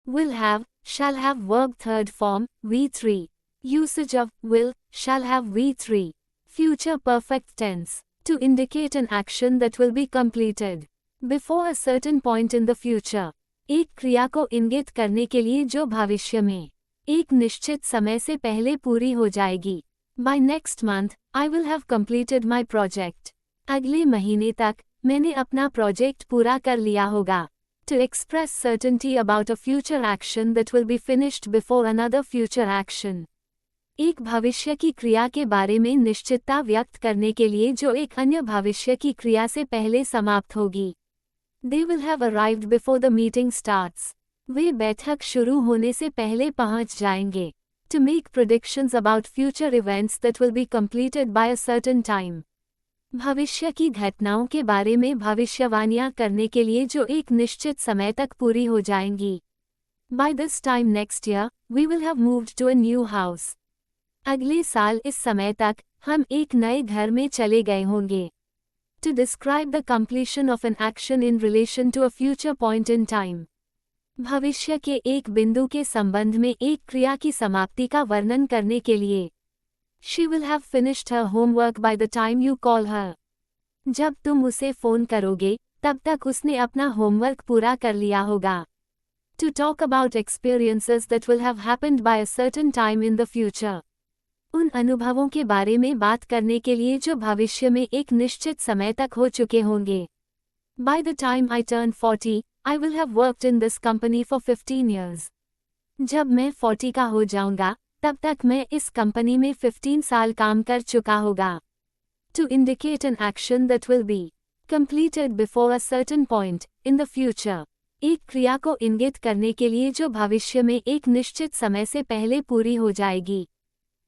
Will have, shall have verb third form, V3. Usage of will, shall have V3. Future perfect tense. To indicate an action that will be completed before a certain point in the future. एक क्रिया को इंगित करने के लिए जो भविष्य में एक निश्चित समय से पहले पूरी हो जाएगी. By next month, I will have completed my project. अगले महीने तक मैंने अपना प्रोजेक्ट पूरा कर लिया होगा. To express certainty about a future action that will be finished before another future action. एक भविष्य की क्रिया के बारे में निश्चितता व्यक्त करने के लिए जो एक अन्य भविष्य की क्रिया से पहले समाप्त होगी. They will have arrived before the meeting starts. वे बैठक शुरू होने से पहले पहुंच जाएंगे. To make predictions about future events that will be completed by a certain time. भविष्य की घटनाओं के बारे में भविष्यवाणियां करने के लिए जो एक निश्चित समय तक पूरी हो जाएंगी. By this time next year, we will have moved to a new house. अगले साल इस समय तक हम एक नए घर में चले गए होंगे. To describe the completion of an action in relation to a future point in time. भविष्य के एक बिंदु के संबंध में एक क्रिया की समाप्ति का वर्णन करने के लिए. She will have finished her homework by the time you call her. जब तुम उसे फोन करोगे, तब तक उसने अपना होमवर्क पूरा कर लिया होगा. To talk about experiences that will have happened by a certain time in the future. उन अनुभवों के बारे में बात करने के लिए जो भविष्य में एक निश्चित समय तक हो चुके होंगे. By the time I turn 40, I will have worked in this company for 15 years. जब मैं 40 का हो जाऊंगा, तब तक मैं इस कंपनी में 15 साल काम कर चुका होगा. To indicate an action that will be completed before a certain point in the future. एक क्रिया को इंगित करने के लिए जो भविष्य में एक निश्चित समय से पहले पूरी हो जाएगी.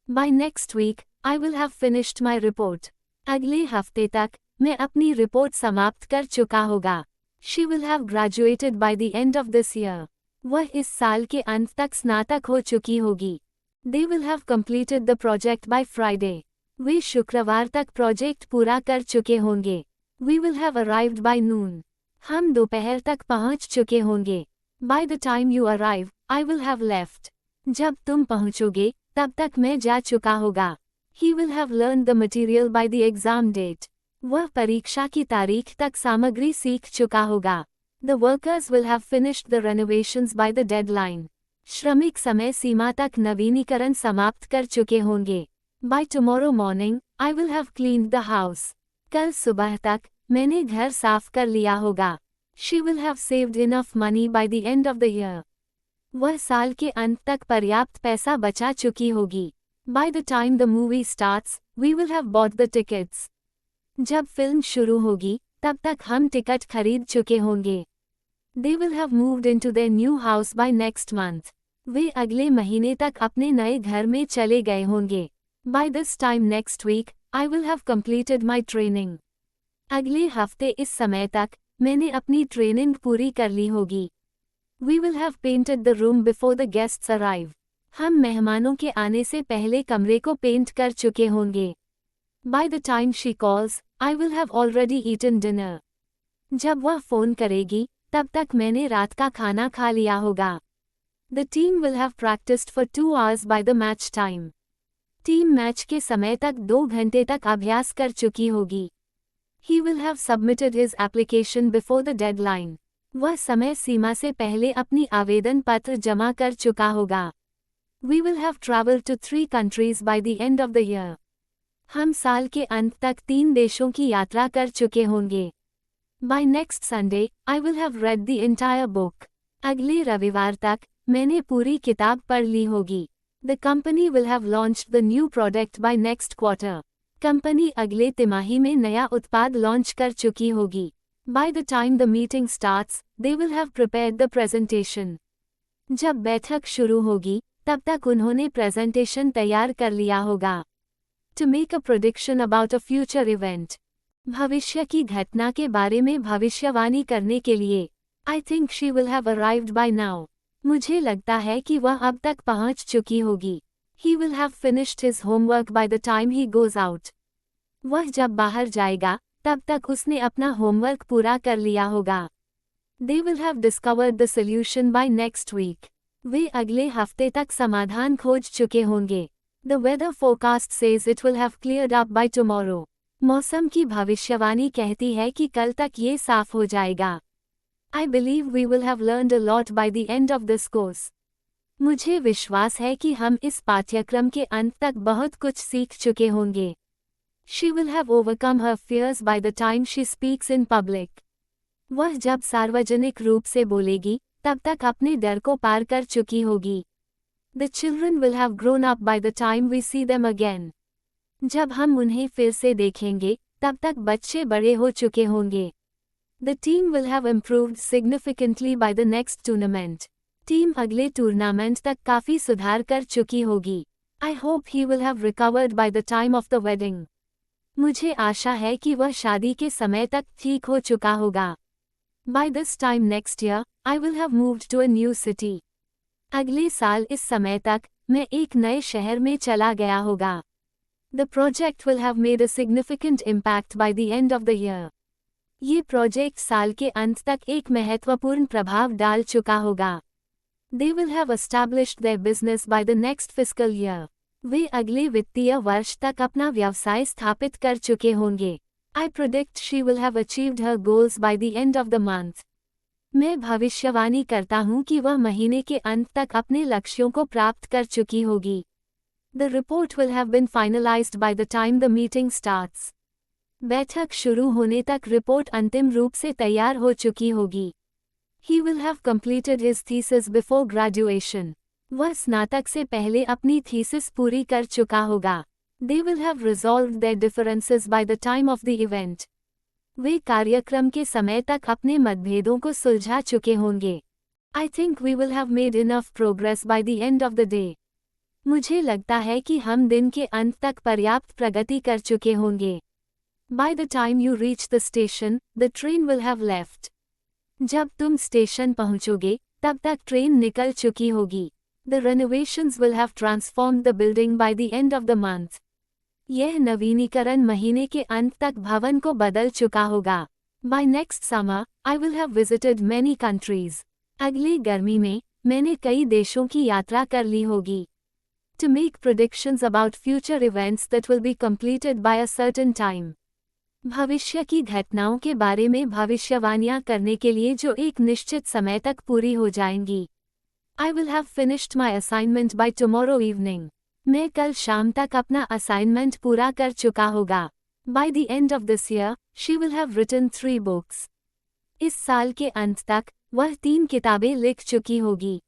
By next week, I will have finished my report. अगले हफ्ते तक मैं अपनी रिपोर्ट समाप्त कर चुका होगा. She will have graduated by the end of this year. वह इस साल के अंत तक स्नातक हो चुकी होगी. They will have completed the project by Friday. वे शुक्रवार तक प्रोजेक्ट पूरा कर चुके होंगे. We will have arrived by noon. हम दोपहर तक पहुंच चुके होंगे. By the time you arrive, I will have left. जब तुम पहुंचोगे, तब तक मैं जा चुका होगा. He will have learned the material by the exam date. वह परीक्षा की तारीख तक सामग्री सीख चुका होगा. The workers will have finished the renovations by the deadline. श्रमिक समय सीमा तक नवीनीकरण समाप्त कर चुके होंगे. By tomorrow morning, I will have cleaned the house. कल सुबह तक मैंने घर साफ कर लिया होगा. She will have saved enough money by the end of the year. वह साल के अंत तक पर्याप्त पैसा बचा चुकी होगी. By the time the movie starts, we will have bought the tickets. जब फिल्म शुरू होगी, तब तक हम टिकट खरीद चुके होंगे. They will have moved into their new house by next month. वे अगले महीने तक अपने नए घर में चले गए होंगे. By this time next week, I will have completed my training. अगले हफ्ते इस समय तक मैंने अपनी ट्रेनिंग पूरी कर ली होगी. We will have painted the room before the guests arrive. हम मेहमानों के आने से पहले कमरे को पेंट कर चुके होंगे. By the time she calls, I will have already eaten dinner. जब वह फ़ोन करेगी, तब तक मैंने रात का खाना खा लिया होगा. The team will have practiced for 2 hours by the match time. Team match के समय तक 2 घंटे तक अभ्यास कर चुकी होगी. He will have submitted his application before the deadline. वह समय सीमा से पहले अपनी आवेदन पत्र जमा कर चुका होगा. We will have traveled to 3 countries by the end of the year. हम साल के अंत तक 3 देशों की यात्रा कर चुके होंगे. By next Sunday, I will have read the entire book. अगले रविवार तक मैंने पूरी किताब पढ़ ली होगी. The company will have launched the new product by next quarter. Company अगले तिमाही में नया उत्पाद लॉन्च कर चुकी होगी. By the time the meeting starts, they will have prepared the presentation. जब बैठक शुरू होगी, तब तक उन्होंने प्रेजेंटेशन तैयार कर लिया होगा. To make a prediction about a future event. भविष्य की घटना के बारे में भविष्यवाणी करने के लिए. I think she will have arrived by now. मुझे लगता है कि वह अब तक पहुंच चुकी होगी. He will have finished his homework by the time he goes out. वह जब बाहर जाएगा, तब तक उसने अपना होमवर्क पूरा कर लिया होगा. They will have discovered the solution by next week. वे अगले हफ्ते तक समाधान खोज चुके होंगे. The weather forecast says it will have cleared up by tomorrow. मौसम की भविष्यवाणी कहती है कि कल तक ये साफ हो जाएगा. I believe we will have learned a lot by the end of this course. मुझे विश्वास है कि हम इस पाठ्यक्रम के अंत तक बहुत कुछ सीख चुके होंगे. She will have overcome her fears by the time she speaks in public. वह जब सार्वजनिक रूप से बोलेगी, तब तक अपने डर को पार कर चुकी होगी. The children will have grown up by the time we see them again. जब हम उन्हें फिर से देखेंगे, तब तक बच्चे बड़े हो चुके होंगे. The team will have improved significantly by the next tournament. Team अगले टूर्नामेंट तक काफी सुधार कर चुकी होगी. I hope he will have recovered by the time of the wedding. मुझे आशा है कि वह शादी के समय तक ठीक हो चुका होगा. By this time next year, I will have moved to a new city. अगले साल इस समय तक, मैं एक नए शहर में चला गया होगा. The project will have made a significant impact by the end of the year. ये प्रोजेक्ट साल के अंत तक एक महत्वपूर्ण प्रभाव डाल चुका होगा. They will have established their business by the next fiscal year. वे अगले वित्तीय वर्ष तक अपना व्यवसाय स्थापित कर चुके होंगे. I predict she will have achieved her goals by the end of the month. मैं भविष्यवाणी करता हूँ कि वह महीने के अंत तक अपने लक्ष्यों को प्राप्त कर चुकी होगी. The report will have been finalized by the time the meeting starts. बैठक शुरू होने तक रिपोर्ट अंतिम रूप से तैयार हो चुकी होगी. He will have completed his thesis before graduation. वह स्नातक से पहले अपनी थीसिस पूरी कर चुका होगा. They will have resolved their differences by the time of the event. वे कार्यक्रम के समय तक अपने मतभेदों को सुलझा चुके होंगे. I think we will have made enough progress by the end of the day. मुझे लगता है कि हम दिन के अंत तक पर्याप्त प्रगति कर चुके होंगे. By the time you reach the station, the train will have left. जब तुम स्टेशन पहुंचोगे, तब तक ट्रेन निकल चुकी होगी. The renovations will have transformed the building by the end of the month. यह नवीनीकरण महीने के अंत तक भवन को बदल चुका होगा. By next summer, I will have visited many countries. अगली गर्मी में, मैंने कई देशों की यात्रा कर ली होगी. To make predictions about future events that will be completed by a certain time. भविष्य की घटनाओं के बारे में भविष्यवाणियां करने के लिए जो एक निश्चित समय तक पूरी हो जाएंगी. I will have finished my assignment by tomorrow evening. मैं कल शाम तक अपना असाइनमेंट पूरा कर चुका होगा. By the end of this year, she will have written 3 books. इस साल के अंत तक, वह 3 किताबें लिख चुकी होगी.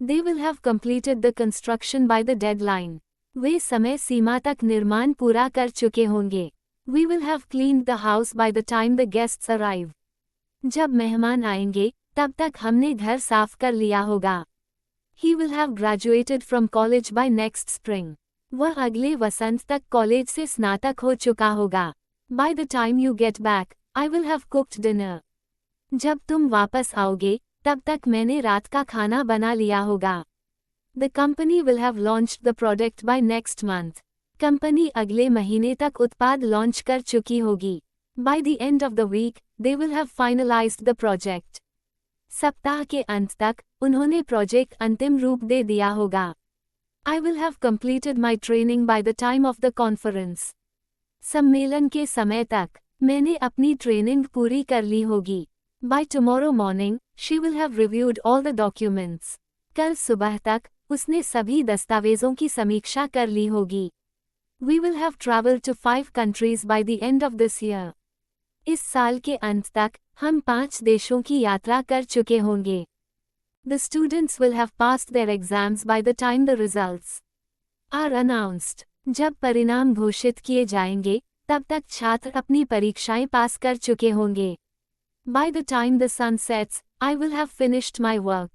They will have completed the construction by the deadline. वे समय सीमा तक निर्माण पूरा कर चुके होंगे. We will have cleaned the house by the time the guests arrive. जब मेहमान आएंगे, तब तक हमने घर साफ कर लिया होगा. He will have graduated from college by next spring. वह अगले वसंत तक कॉलेज से स्नातक हो चुका होगा. By the time you get back, I will have cooked dinner. जब तुम वापस आओगे, तब तक मैंने रात का खाना बना लिया होगा. The company will have launched the product by next month. Company अगले महीने तक उत्पाद लॉन्च कर चुकी होगी. By the end of the week, they will have finalized the project. सप्ताह के अंत तक, उन्होंने प्रोजेक्ट अंतिम रूप दे दिया होगा. I will have completed my training by the time of the conference. सम्मेलन के समय तक, मैंने अपनी ट्रेनिंग पूरी कर ली होगी. By tomorrow morning, she will have reviewed all the documents. कल सुबह तक, उसने सभी दस्तावेजों की समीक्षा कर ली होगी. We will have traveled to 5 countries by the end of this year. इस साल के अंत तक, हम 5 देशों की यात्रा कर चुके होंगे. The students will have passed their exams by the time the results are announced. जब परिणाम घोषित किए जाएंगे, तब तक छात्र अपनी परीक्षाएं पास कर चुके होंगे. By the time the sun sets, I will have finished my work.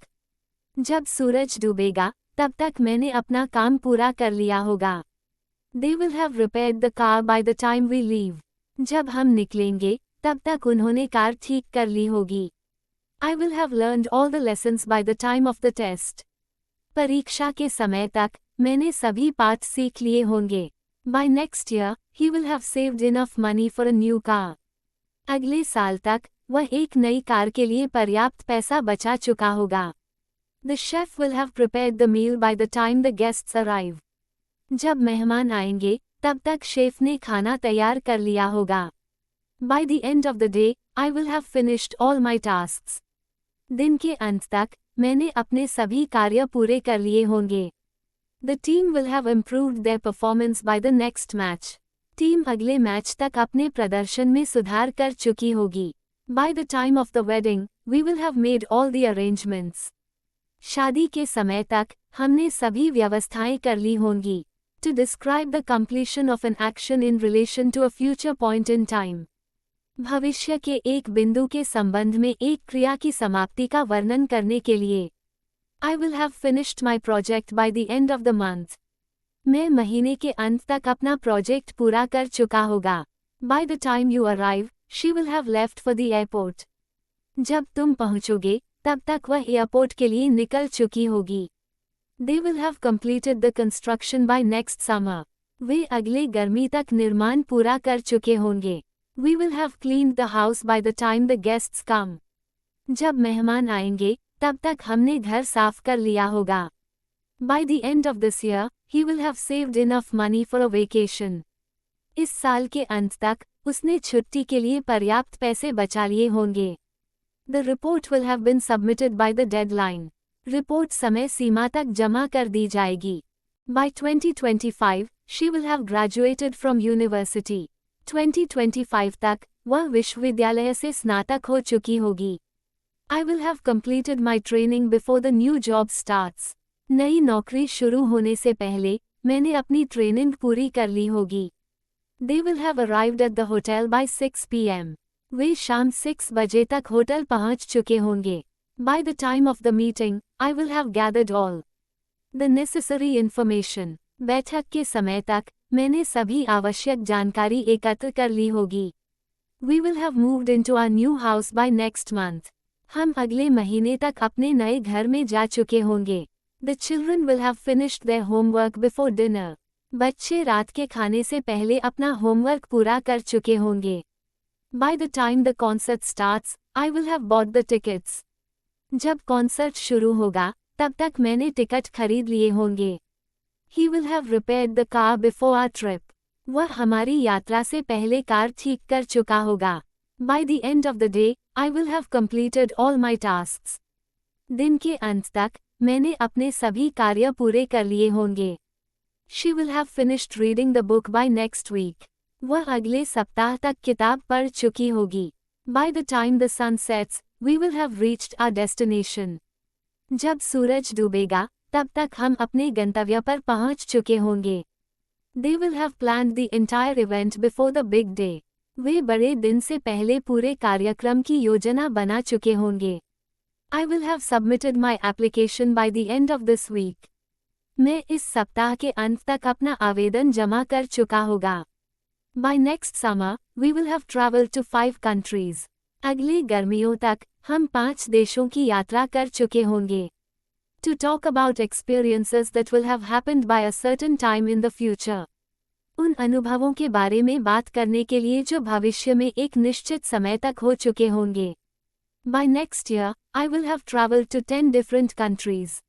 जब सूरज डूबेगा, तब तक मैंने अपना काम पूरा कर लिया होगा. They will have repaired the car by the time we leave. जब हम निकलेंगे, तब तक उन्होंने कार ठीक कर ली होगी. I will have learned all the lessons by the time of the test. परीक्षा के समय तक, मैंने सभी पाठ सीख लिए होंगे. By next year, he will have saved enough money for a new car. अगले साल तक, वह एक नई कार के लिए पर्याप्त पैसा बचा चुका होगा। The chef will have prepared the meal by the time the guests arrive. जब मेहमान आएंगे, तब तक शेफ ने खाना तैयार कर लिया होगा। By the end of the day, I will have finished all my tasks. दिन के अंत तक, मैंने अपने सभी कार्य पूरे कर लिए होंगे। The team will have improved their performance by the next match. Team अगले मैच तक अपने प्रदर्शन में सुधार कर चुकी होगी। By the time of the wedding, we will have made all the arrangements. शादी के समय तक, हमने सभी व्यवस्थाएं कर ली होंगी। To describe the completion of an action in relation to a future point in time. भविष्य के एक बिंदु के संबंध में एक क्रिया की समाप्ति का वर्णन करने के लिए। I will have finished my project by the end of the month. मैं महीने के अंत तक अपना प्रोजेक्ट पूरा कर चुका होगा। By the time you arrive, she will have left for the airport. जब तुम पहुंचोगे, तब तक वह एयरपोर्ट के लिए निकल चुकी होगी। They will have completed the construction by next summer. वे अगले गर्मी तक निर्माण पूरा कर चुके होंगे। We will have cleaned the house by the time the guests come. जब मेहमान आएंगे, तब तक हमने घर साफ कर लिया होगा। By the end of this year, he will have saved enough money for a vacation. इस साल के अंत तक, उसने छुट्टी के लिए पर्याप्त पैसे बचा लिए होंगे। The report will have been submitted by the deadline. Report समय सीमा तक जमा कर दी जाएगी। By 2025, she will have graduated from university. 2025 तक, वह विश्वविद्यालय से स्नातक हो चुकी होगी। I will have completed my training before the new job starts. नई नौकरी शुरू होने से पहले, मैंने अपनी ट्रेनिंग पूरी कर ली होगी। They will have arrived at the hotel by 6 p.m. वे शाम 6 बजे तक होटल पहुंच चुके होंगे। By the time of the meeting, I will have gathered all the necessary information. बैठक के समय तक, मैंने सभी आवश्यक जानकारी एकत्र कर ली होगी। We will have moved into our new house by next month. हम अगले महीने तक अपने नए घर में जा चुके होंगे। The children will have finished their homework before dinner. बच्चे रात के खाने से पहले अपना होमवर्क पूरा कर चुके होंगे। By the time the concert starts, I will have bought the tickets. जब कॉन्सर्ट शुरू होगा, तब तक मैंने टिकट खरीद लिए होंगे। He will have repaired the car before our trip. वह हमारी यात्रा से पहले कार ठीक कर चुका होगा। By the end of the day, I will have completed all my tasks. दिन के अंत तक, मैंने अपने सभी कार्य पूरे कर लिए होंगे। She will have finished reading the book by next week. वह अगले सप्ताह तक किताब पढ़ चुकी होगी। By the time the sun sets, we will have reached our destination. जब सूरज डूबेगा, तब तक हम अपने गंतव्य पर पहुंच चुके होंगे। They will have planned the entire event before the big day. वे बड़े दिन से पहले पूरे कार्यक्रम की योजना बना चुके होंगे। I will have submitted my application by the end of this week. मैं इस सप्ताह के अंत तक अपना आवेदन जमा कर चुका होगा। By next summer, we will have traveled to 5 countries. अगले गर्मियों तक, हम 5 देशों की यात्रा कर चुके होंगे। To talk about experiences that will have happened by a certain time in the future. उन अनुभवों के बारे में बात करने के लिए जो भविष्य में एक निश्चित समय तक हो चुके होंगे। By next year, I will have traveled to 10 different countries.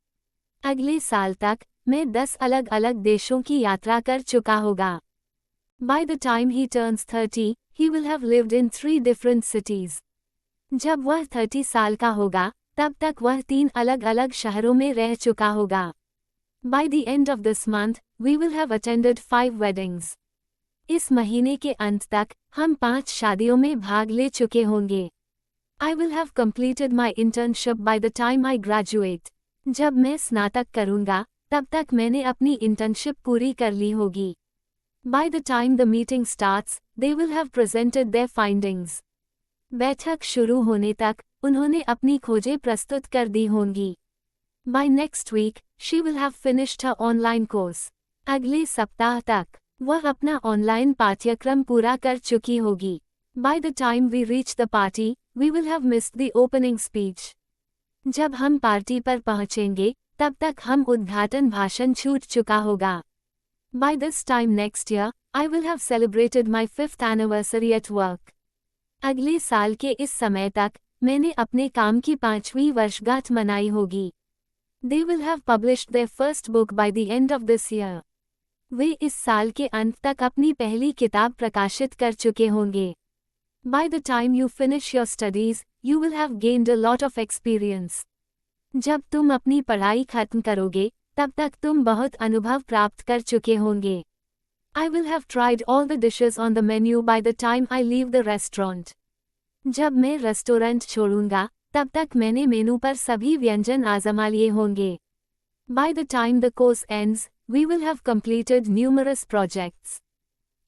अगले साल तक, मैं 10 अलग-अलग देशों की यात्रा कर चुका होगा। By the time he turns 30, he will have lived in 3 different cities. जब वह 30 साल का होगा, तब तक वह 3 अलग-अलग शहरों में रह चुका होगा। By the end of this month, we will have attended 5 weddings. इस महीने के अंत तक, हम 5 शादियों में भाग ले चुके होंगे। I will have completed my internship by the time I graduate. जब मैं स्नातक करूंगा, तब तक मैंने अपनी इंटर्नशिप पूरी कर ली होगी। By the time the meeting starts, they will have presented their findings. बैठक शुरू होने तक, उन्होंने अपनी खोजें प्रस्तुत कर दी होंगी। By next week, she will have finished her online course. अगले सप्ताह तक, वह अपना ऑनलाइन पाठ्यक्रम पूरा कर चुकी होगी। By the time we reach the party, we will have missed the opening speech. जब हम पार्टी पर पहुंचेंगे, तब तक हम उद्घाटन भाषण छूट चुका होगा। By this time next year, I will have celebrated my 5th anniversary at work. अगले साल के इस समय तक मैंने अपने काम की 5वीं वर्षगांठ मनाई होगी। They will have published their first book by the end of this year. वे इस साल के अंत तक अपनी पहली किताब प्रकाशित कर चुके होंगे। By the time you finish your studies, you will have gained a lot of experience. जब तुम अपनी पढ़ाई खत्म करोगे, तब तक तुम बहुत अनुभव प्राप्त कर चुके होंगे। I will have tried all the dishes on the menu by the time I leave the restaurant. जब मैं रेस्टोरेंट छोड़ूंगा, तब तक मैंने मेनू पर सभी व्यंजन आजमा लिए होंगे। By the time the course ends, we will have completed numerous projects.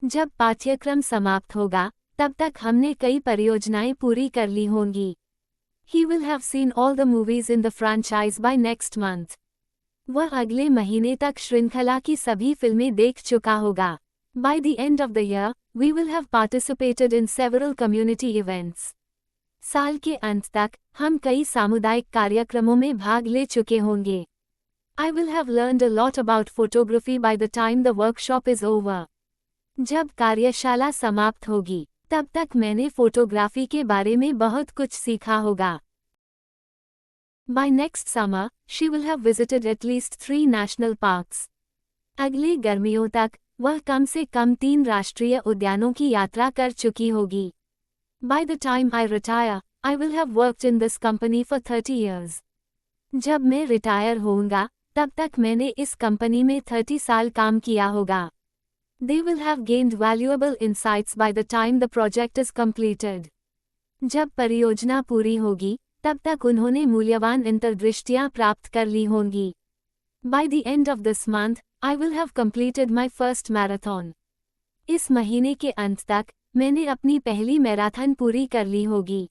जब पाठ्यक्रम समाप्त होगा, तब तक हमने कई परियोजनाएं पूरी कर ली होंगी। He will have seen all the movies in the franchise by next month. वह अगले महीने तक श्रृंखला की सभी फिल्में देख चुका होगा। By the end of the year, we will have participated in several community events. साल के अंत तक हम कई सामुदायिक कार्यक्रमों में भाग ले चुके होंगे। I will have learned a lot about photography by the time the workshop is over. जब कार्यशाला समाप्त होगी, तब तक मैंने फोटोग्राफी के बारे में बहुत कुछ सीखा होगा। By next summer, she will have visited at least 3 national parks. अगले गर्मियों तक वह कम से कम 3 राष्ट्रीय उद्यानों की यात्रा कर चुकी होगी। By the time I retire, I will have worked in this company for 30 years. जब मैं रिटायर होऊंगा, तब तक मैंने इस कंपनी में 30 साल काम किया होगा। They will have gained valuable insights by the time the project is completed. जब परियोजना पूरी होगी, तब तक उन्होंने मूल्यवान अंतर्दृष्टियां प्राप्त कर ली होंगी। By the end of this month, I will have completed my first marathon. इस महीने के अंत तक मैंने अपनी पहली मैराथन पूरी कर ली होगी।